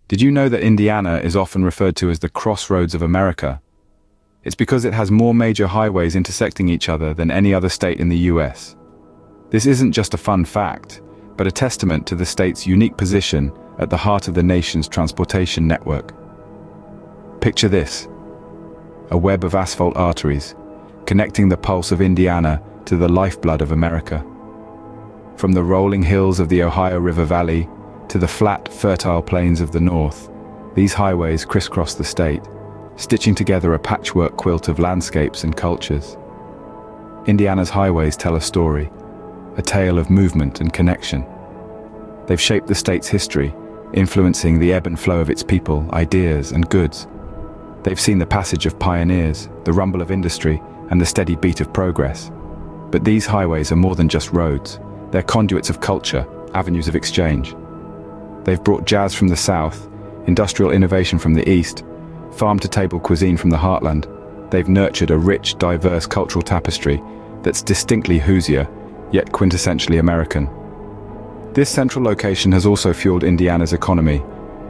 Did you know that Indiana is often referred to as the Crossroads of America? It's because it has more major highways intersecting each other than any other state in the US. This isn't just a fun fact, but a testament to the state's unique position at the heart of the nation's transportation network. Picture this: a web of asphalt arteries, connecting the pulse of Indiana to the lifeblood of America. From the rolling hills of the Ohio River Valley to the flat, fertile plains of the north, these highways crisscross the state, stitching together a patchwork quilt of landscapes and cultures. Indiana's highways tell a story, a tale of movement and connection. They've shaped the state's history, influencing the ebb and flow of its people, ideas, and goods. They've seen the passage of pioneers, the rumble of industry, and the steady beat of progress. But these highways are more than just roads. They're conduits of culture, avenues of exchange. They've brought jazz from the south, industrial innovation from the east, farm-to-table cuisine from the heartland. They've nurtured a rich, diverse cultural tapestry that's distinctly Hoosier, yet quintessentially American. This central location has also fueled Indiana's economy.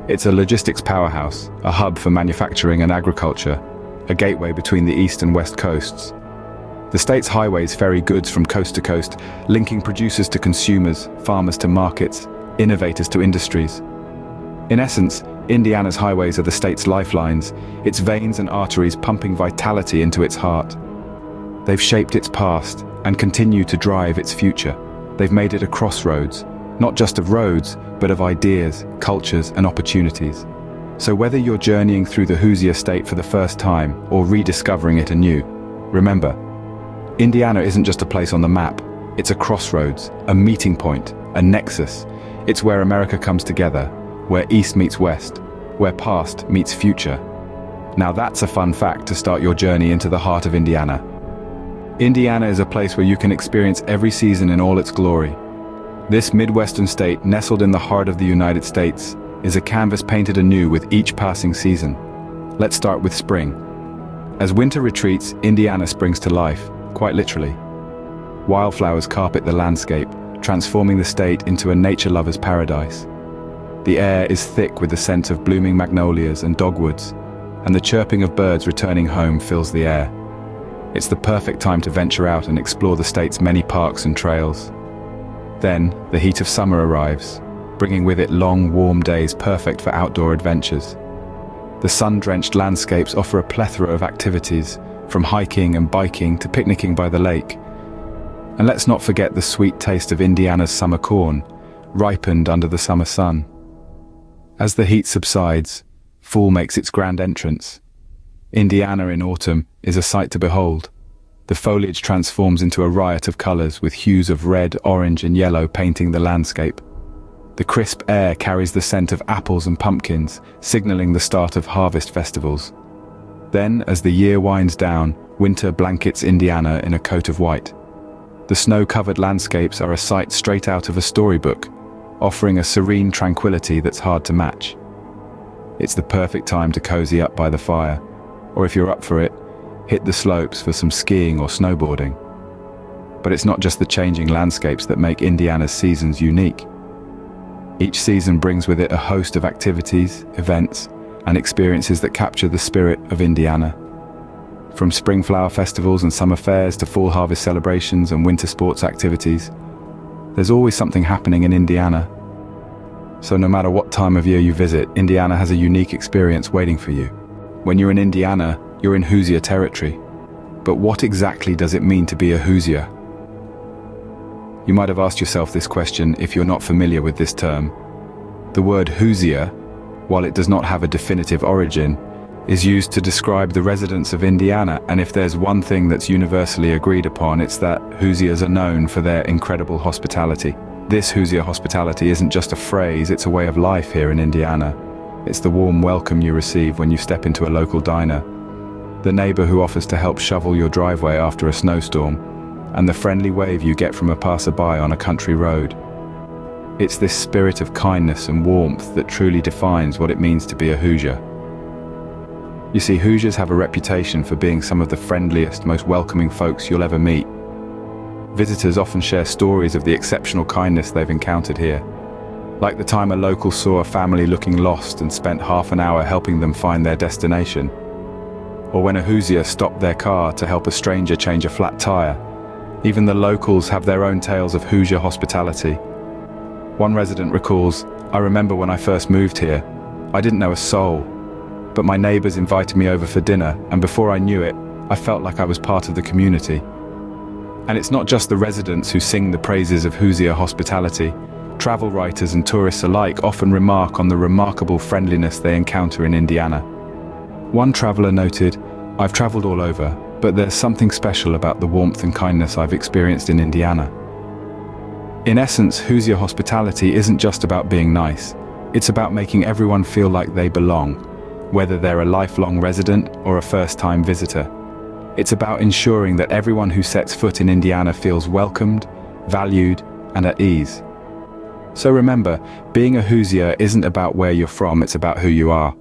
It's a logistics powerhouse, a hub for manufacturing and agriculture, a gateway between the east and west coasts. The state's highways ferry goods from coast to coast, linking producers to consumers, farmers to markets, innovators to industries. In essence, Indiana's highways are the state's lifelines, its veins and arteries pumping vitality into its heart. They've shaped its past and continue to drive its future. They've made it a crossroads, not just of roads, but of ideas, cultures, and opportunities. So whether you're journeying through the Hoosier state for the first time or rediscovering it anew, remember, Indiana isn't just a place on the map. It's a crossroads, a meeting point, a nexus. It's where America comes together, where East meets West, where past meets future. Now that's a fun fact to start your journey into the heart of Indiana. Indiana is a place where you can experience every season in all its glory. This Midwestern state, nestled in the heart of the United States, is a canvas painted anew with each passing season. Let's start with spring. As winter retreats, Indiana springs to life, quite literally. Wildflowers carpet the landscape, transforming the state into a nature lover's paradise. The air is thick with the scent of blooming magnolias and dogwoods, and the chirping of birds returning home fills the air. It's the perfect time to venture out and explore the state's many parks and trails. Then, the heat of summer arrives, bringing with it long, warm days perfect for outdoor adventures. The sun-drenched landscapes offer a plethora of activities, from hiking and biking to picnicking by the lake. And let's not forget the sweet taste of Indiana's summer corn, ripened under the summer sun. As the heat subsides, fall makes its grand entrance. Indiana in autumn is a sight to behold. The foliage transforms into a riot of colors with hues of red, orange, and yellow painting the landscape. The crisp air carries the scent of apples and pumpkins, signaling the start of harvest festivals. Then, as the year winds down, winter blankets Indiana in a coat of white. The snow-covered landscapes are a sight straight out of a storybook, offering a serene tranquility that's hard to match. It's the perfect time to cozy up by the fire, or if you're up for it, hit the slopes for some skiing or snowboarding. But it's not just the changing landscapes that make Indiana's seasons unique. Each season brings with it a host of activities, events, and experiences that capture the spirit of Indiana. From spring flower festivals and summer fairs to fall harvest celebrations and winter sports activities, there's always something happening in Indiana. So no matter what time of year you visit, Indiana has a unique experience waiting for you. When you're in Indiana, you're in Hoosier territory. But what exactly does it mean to be a Hoosier? You might have asked yourself this question if you're not familiar with this term. The word Hoosier, while it does not have a definitive origin, is used to describe the residents of Indiana, and if there's one thing that's universally agreed upon, it's that Hoosiers are known for their incredible hospitality. This Hoosier hospitality isn't just a phrase, it's a way of life here in Indiana. It's the warm welcome you receive when you step into a local diner, the neighbor who offers to help shovel your driveway after a snowstorm, and the friendly wave you get from a passerby on a country road. It's this spirit of kindness and warmth that truly defines what it means to be a Hoosier. You see, Hoosiers have a reputation for being some of the friendliest, most welcoming folks you'll ever meet. Visitors often share stories of the exceptional kindness they've encountered here. Like the time a local saw a family looking lost and spent half an hour helping them find their destination. Or when a Hoosier stopped their car to help a stranger change a flat tire. Even the locals have their own tales of Hoosier hospitality. One resident recalls, "I remember when I first moved here, I didn't know a soul, but my neighbors invited me over for dinner, and before I knew it, I felt like I was part of the community." And it's not just the residents who sing the praises of Hoosier hospitality. Travel writers and tourists alike often remark on the remarkable friendliness they encounter in Indiana. One traveler noted, "I've traveled all over, but there's something special about the warmth and kindness I've experienced in Indiana." In essence, Hoosier hospitality isn't just about being nice. It's about making everyone feel like they belong, whether they're a lifelong resident or a first-time visitor. It's about ensuring that everyone who sets foot in Indiana feels welcomed, valued, and at ease. So remember, being a Hoosier isn't about where you're from, it's about who you are.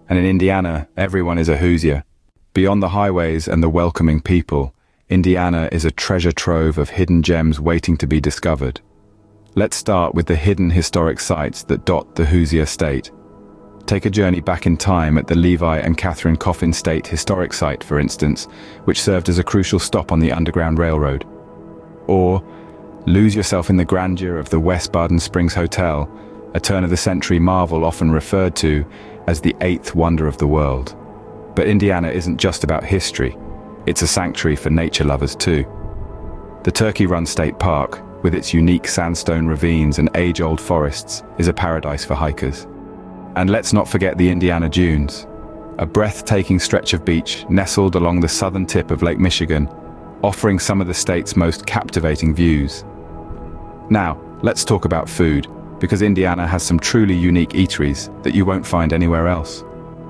And in Indiana, everyone is a Hoosier. Beyond the highways and the welcoming people, Indiana is a treasure trove of hidden gems waiting to be discovered. Let's start with the hidden historic sites that dot the Hoosier state. Take a journey back in time at the Levi and Catherine Coffin State Historic Site, for instance, which served as a crucial stop on the Underground Railroad. Or lose yourself in the grandeur of the West Baden Springs Hotel, a turn-of-the-century marvel often referred to as the eighth wonder of the world. But Indiana isn't just about history, it's a sanctuary for nature lovers too. The Turkey Run State Park, with its unique sandstone ravines and age-old forests, is a paradise for hikers. And let's not forget the Indiana Dunes, a breathtaking stretch of beach nestled along the southern tip of Lake Michigan, offering some of the state's most captivating views. Now, let's talk about food, because Indiana has some truly unique eateries that you won't find anywhere else.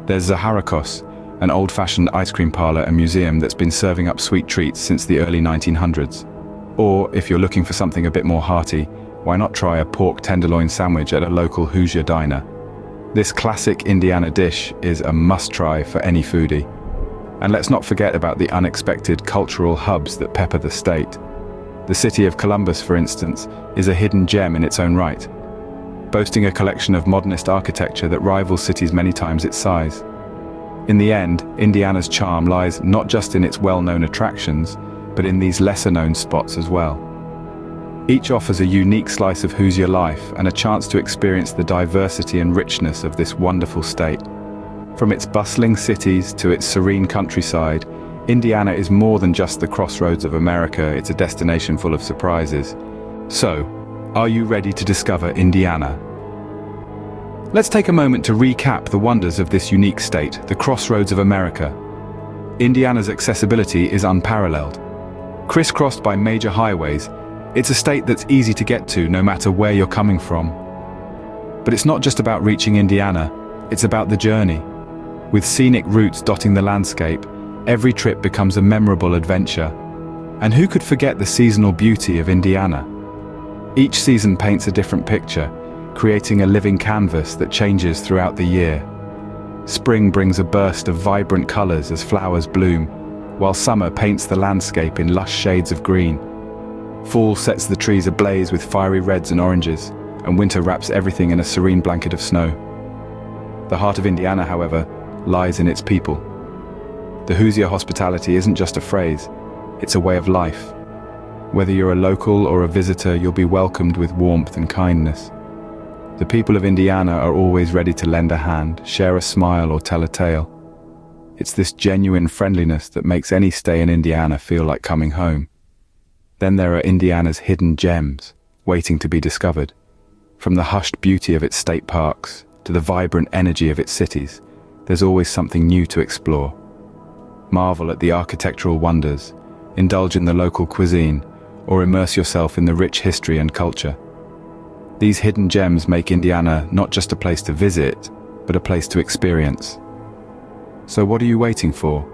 There's Zaharakos, an old-fashioned ice cream parlor and museum that's been serving up sweet treats since the early 1900s. Or, if you're looking for something a bit more hearty, why not try a pork tenderloin sandwich at a local Hoosier diner? This classic Indiana dish is a must-try for any foodie. And let's not forget about the unexpected cultural hubs that pepper the state. The city of Columbus, for instance, is a hidden gem in its own right, boasting a collection of modernist architecture that rivals cities many times its size. In the end, Indiana's charm lies not just in its well-known attractions, but in these lesser-known spots as well. Each offers a unique slice of Hoosier life and a chance to experience the diversity and richness of this wonderful state. From its bustling cities to its serene countryside, Indiana is more than just the Crossroads of America, it's a destination full of surprises. So, are you ready to discover Indiana? Let's take a moment to recap the wonders of this unique state, the Crossroads of America. Indiana's accessibility is unparalleled. Crisscrossed by major highways, it's a state that's easy to get to no matter where you're coming from. But it's not just about reaching Indiana, it's about the journey. With scenic routes dotting the landscape, every trip becomes a memorable adventure. And who could forget the seasonal beauty of Indiana? Each season paints a different picture, creating a living canvas that changes throughout the year. Spring brings a burst of vibrant colors as flowers bloom, while summer paints the landscape in lush shades of green. Fall sets the trees ablaze with fiery reds and oranges, and winter wraps everything in a serene blanket of snow. The heart of Indiana, however, lies in its people. The Hoosier hospitality isn't just a phrase, it's a way of life. Whether you're a local or a visitor, you'll be welcomed with warmth and kindness. The people of Indiana are always ready to lend a hand, share a smile, or tell a tale. It's this genuine friendliness that makes any stay in Indiana feel like coming home. Then there are Indiana's hidden gems, waiting to be discovered. From the hushed beauty of its state parks to the vibrant energy of its cities, there's always something new to explore. Marvel at the architectural wonders, indulge in the local cuisine, or immerse yourself in the rich history and culture. These hidden gems make Indiana not just a place to visit, but a place to experience. So what are you waiting for?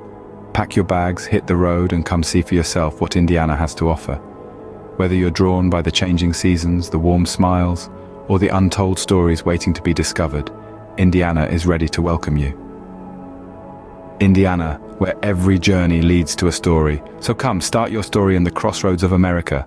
Pack your bags, hit the road, and come see for yourself what Indiana has to offer. Whether you're drawn by the changing seasons, the warm smiles, or the untold stories waiting to be discovered, Indiana is ready to welcome you. Indiana, where every journey leads to a story. So come, start your story in the Crossroads of America.